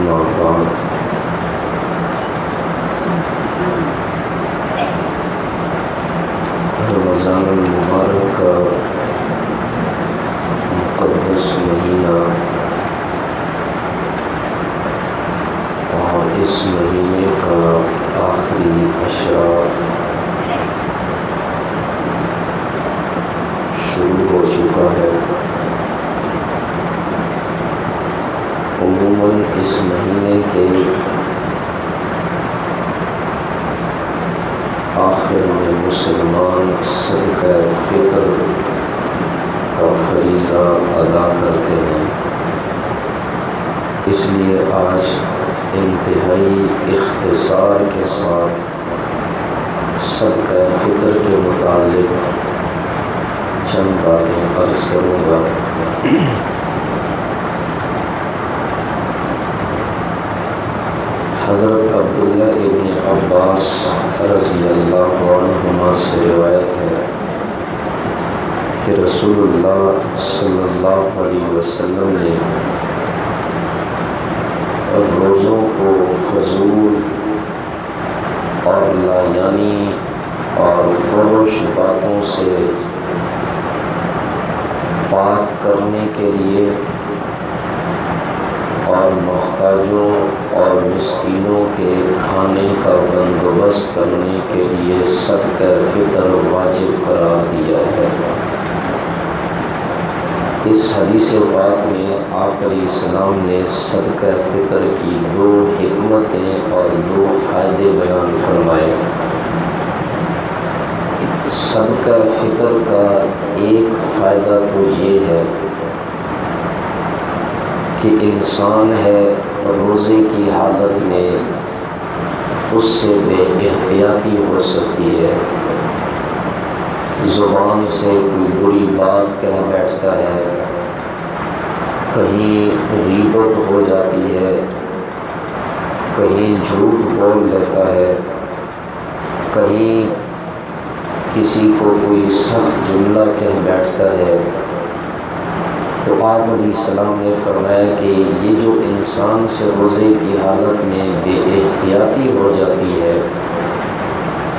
أما بعد رمضان المبارک کا مقدس مہینہ اور اس مہینے کا آخری عشرہ شروع ہو چکا ہے۔ عموماً اس مہینے کے آخر میں مسلمان صدقہ فطر کا فریضہ ادا کرتے ہیں، اس لیے آج انتہائی اختصار کے ساتھ صدقہ فطر کے متعلق چند باتیں عرض کروں گا۔ حضرت عبداللہ ابن عباس رضی اللہ عنہما سے روایت ہے کہ رسول اللہ صلی اللہ علیہ وسلم نے روزوں کو فضول اور لایانی اور فحش باتوں سے پاک کرنے کے لیے اور محتاجوں اور مسکینوں کے کھانے کا بندوبست کرنے کے لیے صدقہ فطر واجب قرار دیا ہے۔ اس حدیث پاک میں آپ علیہ السلام نے صدقہ فطر کی دو حکمتیں اور دو فائدے بیان فرمائے۔ صدقہ فطر کا ایک فائدہ تو یہ ہے کہ انسان ہے روزے کی حالت میں اس سے بے احتیاطی ہو سکتی ہے، زبان سے کوئی بری بات کہہ بیٹھتا ہے، کہیں غیبت ہو جاتی ہے، کہیں جھوٹ بول لیتا ہے، کہیں کسی کو کوئی سخت جملہ کہہ بیٹھتا ہے۔ تو آپ علیہ السلام نے فرمایا کہ یہ جو انسان سے روزے کی حالت میں بے احتیاطی ہو جاتی ہے،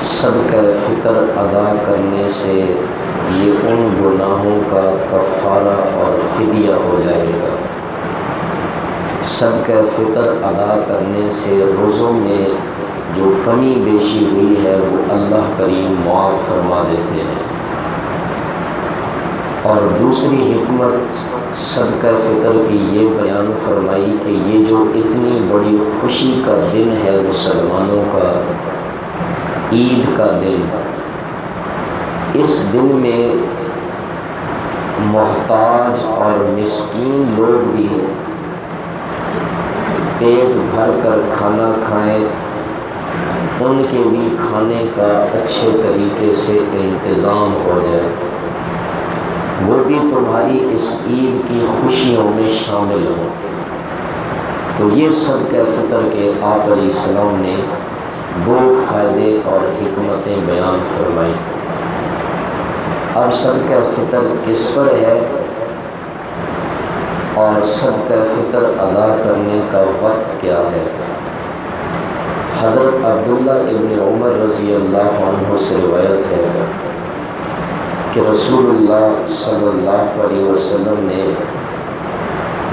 صدقہ فطر ادا کرنے سے یہ ان گناہوں کا کفارہ اور فدیہ ہو جائے گا۔ صدقہ فطر ادا کرنے سے روزوں میں جو کمی بیشی ہوئی ہے وہ اللہ کریم معاف فرما دیتے ہیں۔ اور دوسری حکمت صدقہ فطر کی یہ بیان فرمائی کہ یہ جو اتنی بڑی خوشی کا دن ہے مسلمانوں کا، عید کا دن، اس دن میں محتاج اور مسکین لوگ بھی پیٹ بھر کر کھانا کھائیں، ان کے بھی کھانے کا اچھے طریقے سے انتظام ہو جائے، وہ بھی تمہاری اس عید کی خوشیوں میں شامل ہوں۔ تو یہ صدقہ فطر کے آپ علیہ السلام نے دو فائدے اور حکمتیں بیان فرمائی۔ اب صدقہ فطر کس پر ہے اور صدقہ فطر ادا کرنے کا وقت کیا ہے؟ حضرت عبداللہ ابن عمر رضی اللہ عنہ سے روایت ہے کہ رسول اللہ صلی اللہ علیہ وسلم نے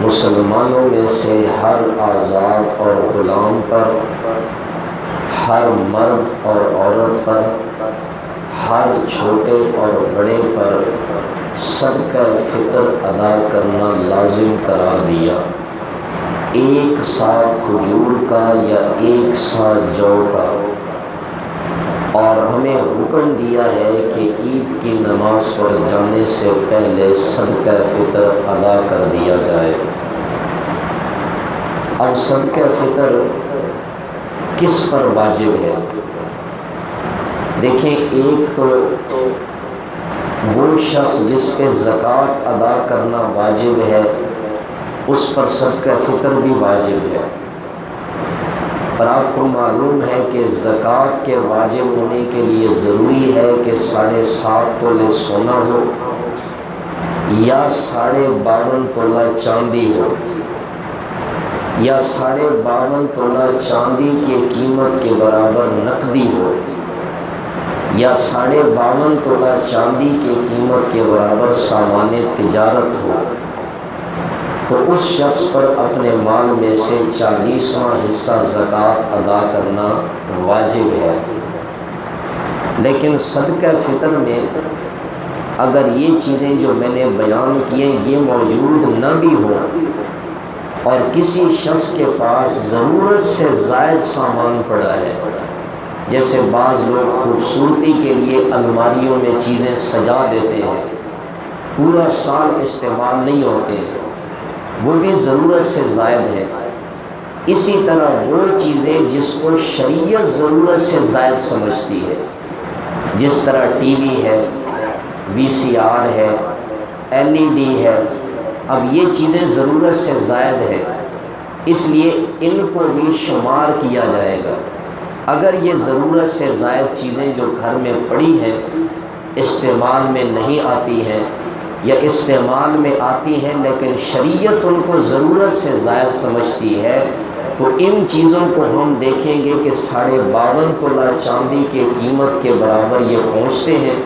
مسلمانوں میں سے ہر آزاد اور غلام پر، ہر مرد اور عورت پر، ہر چھوٹے اور بڑے پر صدقہ فطر ادا کرنا لازم قرار دیا، 1 سا کھجور کا یا 1 سا جو کا، اور ہمیں حکم دیا ہے کہ عید کی نماز پر جانے سے پہلے صدقہ فطر ادا کر دیا جائے۔ اب صدقہ فطر کس پر واجب ہے؟ دیکھیں، ایک تو وہ شخص جس پہ زکوٰۃ ادا کرنا واجب ہے اس پر صدقہ فطر بھی واجب ہے، اور آپ کو معلوم ہے کہ زکوٰۃ کے واجب ہونے کے لیے ضروری ہے کہ 7.5 تولے سونا ہو یا 52.5 تولہ چاندی ہو۔ یا 52.5 تولہ چاندی کی قیمت کے برابر نقدی ہو یا 52.5 تولہ چاندی کی قیمت کے برابر سامان تجارت ہو تو اس شخص پر اپنے مال میں سے 40واں حصہ زکوٰۃ ادا کرنا واجب ہے۔ لیکن صدقہ فطر میں اگر یہ چیزیں جو میں نے بیان کیے یہ موجود نہ بھی ہوں اور کسی شخص کے پاس ضرورت سے زائد سامان پڑا ہے، جیسے بعض لوگ خوبصورتی کے لیے الماریوں میں چیزیں سجا دیتے ہیں، پورا سال استعمال نہیں ہوتے ہیں، وہ بھی ضرورت سے زائد ہے۔ اسی طرح وہ چیزیں جس کو شریعت ضرورت سے زائد سمجھتی ہے، جس طرح ٹی وی ہے، وی سی آر ہے، ایل ای ڈی ہے، اب یہ چیزیں ضرورت سے زائد ہے، اس لیے ان کو بھی شمار کیا جائے گا۔ اگر یہ ضرورت سے زائد چیزیں جو گھر میں پڑی ہیں استعمال میں نہیں آتی ہیں یا استعمال میں آتی ہیں لیکن شریعت ان کو ضرورت سے زائد سمجھتی ہے، تو ان چیزوں کو ہم دیکھیں گے کہ 52.5 تولہ چاندی کے قیمت کے برابر یہ پہنچتے ہیں۔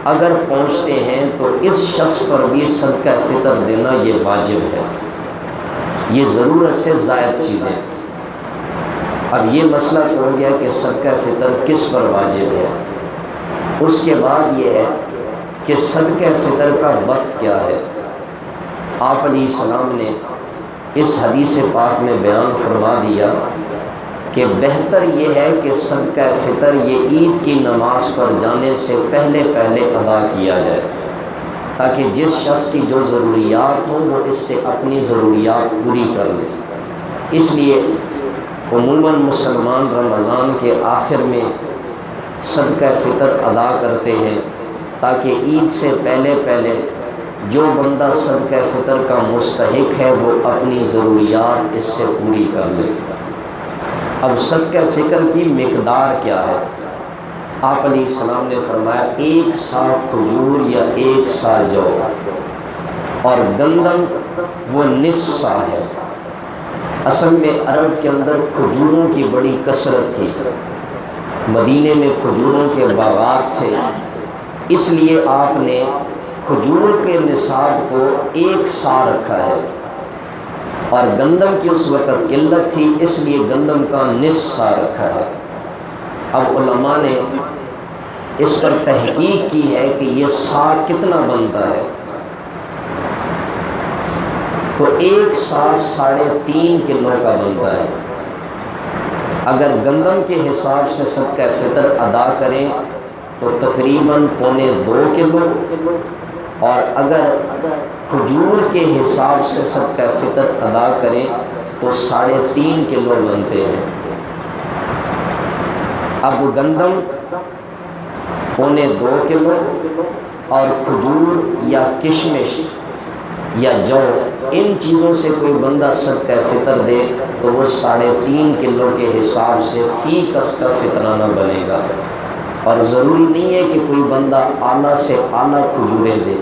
اگر پہنچتے ہیں تو اس شخص پر بھی صدقہ فطر دینا یہ واجب ہے، یہ ضرورت سے زائد چیزیں۔ اب یہ مسئلہ تو ہو گیا کہ صدقہ فطر کس پر واجب ہے۔ اس کے بعد یہ ہے کہ صدقہ فطر کا وقت کیا ہے۔ آپ علیہ السلام نے اس حدیث پاک میں بیان فرما دیا کہ بہتر یہ ہے کہ صدقہ فطر یہ عید کی نماز پر جانے سے پہلے ادا کیا جائے، تاکہ جس شخص کی جو ضروریات ہوں وہ اس سے اپنی ضروریات پوری کر لے۔ اس لیے عموماً مسلمان رمضان کے آخر میں صدقہ فطر ادا کرتے ہیں تاکہ عید سے پہلے جو بندہ صدقہ فطر کا مستحق ہے وہ اپنی ضروریات اس سے پوری کر لے۔ اب صدقہ فطر کی مقدار کیا ہے؟ آپ علیہ السلام نے فرمایا 1 سا کھجور یا 1 سا جو، اور گندم وہ نصف سا ہے۔ اصل میں عرب کے اندر کھجوروں کی بڑی کثرت تھی، مدینے میں کھجوروں کے باغات تھے، اس لیے آپ نے کھجور کے نصاب کو 1 سا رکھا ہے، اور گندم کی اس وقت قلت تھی اس لیے گندم کا نصف سا رکھا ہے۔ اب علماء نے اس پر تحقیق کی ہے کہ یہ سا کتنا بنتا ہے، تو 1 سا 3.5 کلو کا بنتا ہے۔ اگر گندم کے حساب سے صدقہ فطر ادا کریں تو تقریباً 1.25 کلو، اور اگر کھجور کے حساب سے صدقہ فطر ادا کریں تو 3.5 کلو بنتے ہیں۔ اب گندم 1.25 کلو اور کھجور یا کشمش یا جو، ان چیزوں سے کوئی بندہ صدقہ فطر دے تو وہ 3.5 کلو کے حساب سے فی کس کا فطرانہ بنے گا۔ اور ضروری نہیں ہے کہ کوئی بندہ اعلیٰ سے اعلیٰ کھجوریں دے،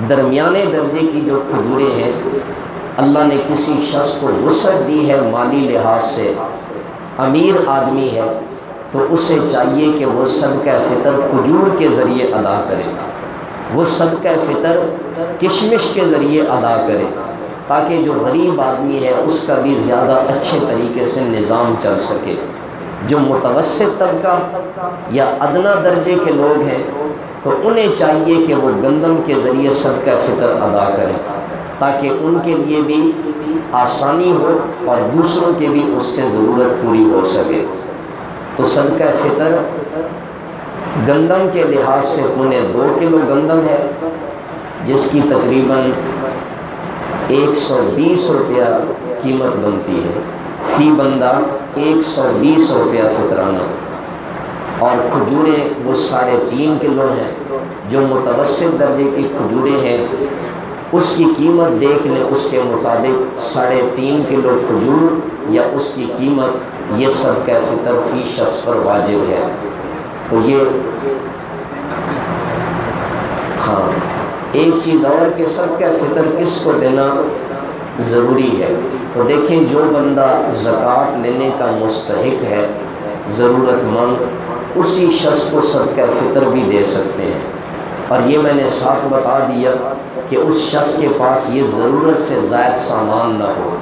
درمیانے درجے کی جو کھجوریں ہیں، اللہ نے کسی شخص کو وسعت دی ہے مالی لحاظ سے، امیر آدمی ہے تو اسے چاہیے کہ وہ صدقہ فطر کھجور کے ذریعے ادا کرے، وہ صدقہ فطر کشمش کے ذریعے ادا کرے، تاکہ جو غریب آدمی ہے اس کا بھی زیادہ اچھے طریقے سے نظام چل سکے۔ جو متوسط طبقہ یا ادنا درجے کے لوگ ہیں تو انہیں چاہیے کہ وہ گندم کے ذریعے صدقہ فطر ادا کریں، تاکہ ان کے لیے بھی آسانی ہو اور دوسروں کے بھی اس سے ضرورت پوری ہو سکے۔ تو صدقہ فطر گندم کے لحاظ سے 2.25 کلو گندم ہے، جس کی تقریباً 120 روپیہ قیمت بنتی ہے، فی بندہ 120 روپیہ فطرانہ، اور کھجوریں وہ 3.5 کلو ہیں۔ جو متوسط درجے کی کھجوریں ہیں اس کی قیمت دیکھ لیں، اس کے مطابق 3.5 کلو کھجور یا اس کی قیمت یہ صدقہ فطر فی شخص پر واجب ہے۔ تو یہ ایک چیز اور کہ صدقہ فطر کس کو دینا، ضروری ہے۔ تو دیکھیں جو بندہ زکوٰۃ لینے کا مستحق ہے، ضرورت مند، اسی شخص کو صدقہ فطر بھی دے سکتے ہیں۔ اور یہ میں نے ساتھ بتا دیا کہ اس شخص کے پاس یہ ضرورت سے زائد سامان نہ ہو۔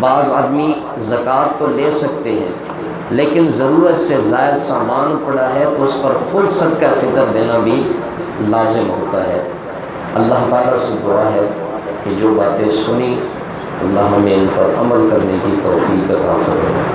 بعض آدمی زکوٰۃ تو لے سکتے ہیں لیکن ضرورت سے زائد سامان پڑا ہے تو اس پر خود صدقہ فطر دینا بھی لازم ہوتا ہے۔ اللہ تعالیٰ سے دعا ہے کہ جو باتیں سنی اللہ ہمیں ان پر عمل کرنے کی توفیق عطا فرمائے۔